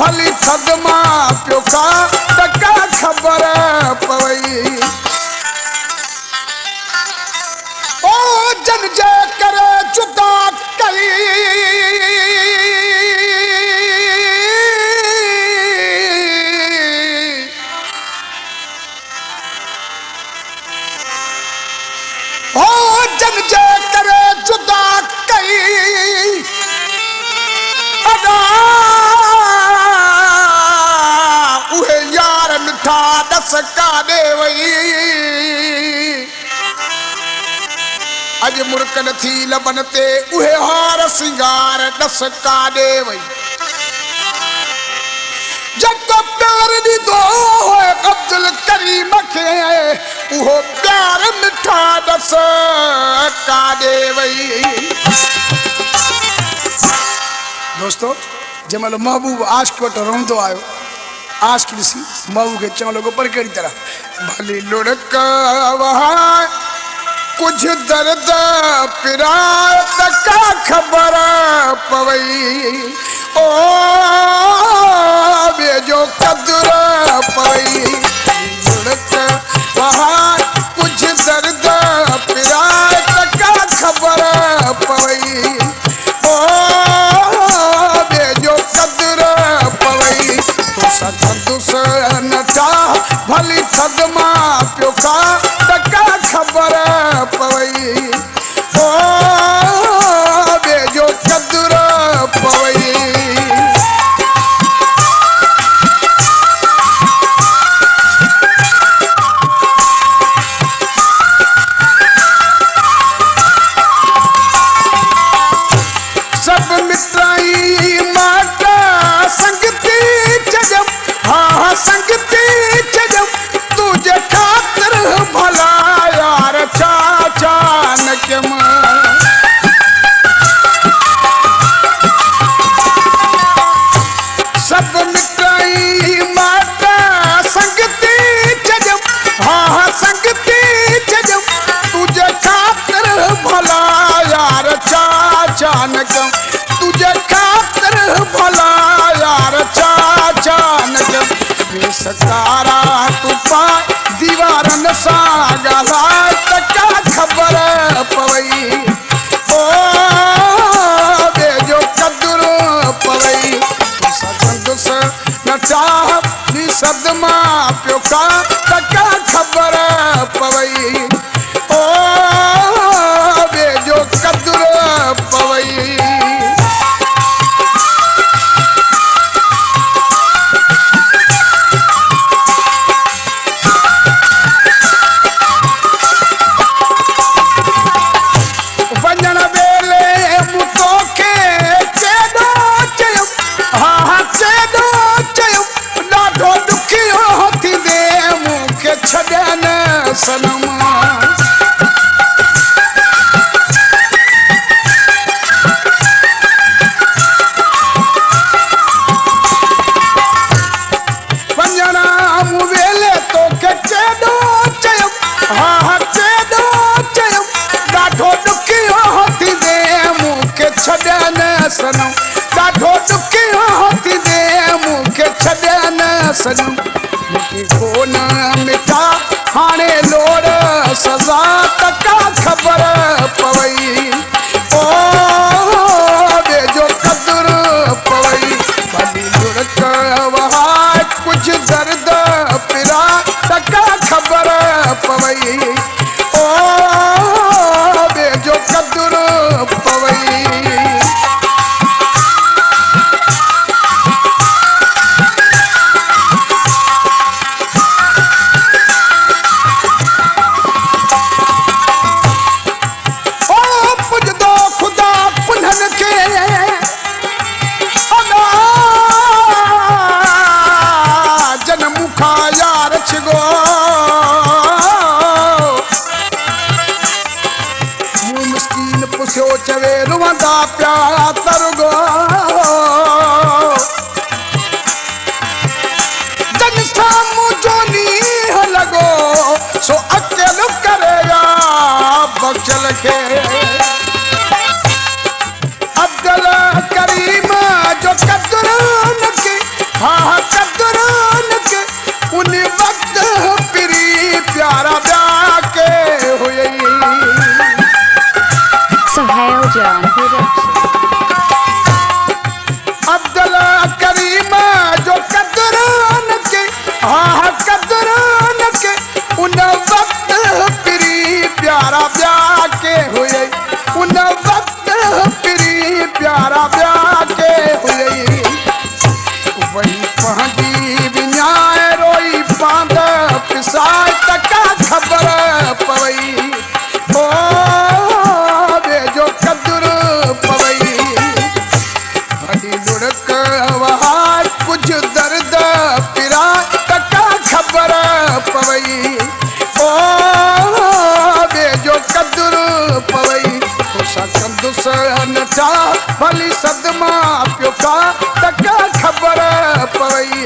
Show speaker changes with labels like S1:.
S1: भली थद मां पियो खा टका खबर पवई ओ जन जे करे जुदा कई ओ जन जे करे जुदा कई अदा उहे यार मिठा दस का दे वई अज मुर्कन थी लबन ते उहे हार सिंगार दस का दे वई जको प्यार दी दो है अब्दुल करीम के उहो प्यार मिठा दस का दे वई दोस्तों जमल महबूब आशिक वट रोंदो आयो आशिक ॾिसी महबूब खे चवण लॻो पर कहिड़ी तरह भली लुड़क वहां कुछ दर्द पिराए त का ख़बर पवई ओ ॿिए जो कदुर पवई लुड़क वहां कुछ दर्द पिराए त का ख़बर पवई ओ सदुस नटा भली थद मां पियो खा टका खबर पवई ओ ॿिए जो कदुर पवई सब मित्राई माता संगती हाँ संगती चजम तुझे खातिर भला यार चाचा नक्यम सब मिटाई माता संगती चजम हाँ संगती चजम तुझे खातिर भला यार चाचा नक्यम तुझे खातिर भला यार चाचा नक्यम सकारा तुपा दीवारन सा गला टका खबर पवई ओ ॿिए जो कदुर पवई सदुस नचा दी सदमा पियो खा टका खबर पवई ओ ॿिए जो कदुर पवई सनम वंजना वेले तो के चेडो चयो हाँ चेडो चयो ॾाढो ॾुखियो थी दे मूंखे छॾन सनम ॾाढो ॾुखियो थी दे मूंखे छॾन सनम मूंखे कोन मिठा हाणे लोड़ सज़ा टका खबर पवई ओ ॿिए जो कदुर पवई भली लुड़क वहां कुछ दर्द पिरा टका खबर पवई ओ ॿिए जो कदुर पवई चवे रुवंदा प्या तरगो जन सामू जोनी लॻो सो अकेल करेगा बचल के अब्दुल करीम जो कदुर न की पंहिंजी विञाए रोई बांध पिसाए तका ख़बर पवई ओ वेझो कदुर पवई भली लुड़क वहार कुझु दर्द पिरा तका ख़बर पवई ओ वेझो कदुर पवई तोसां कंदुसि नचा भली सदमा पियो खा तका ख़बर पवई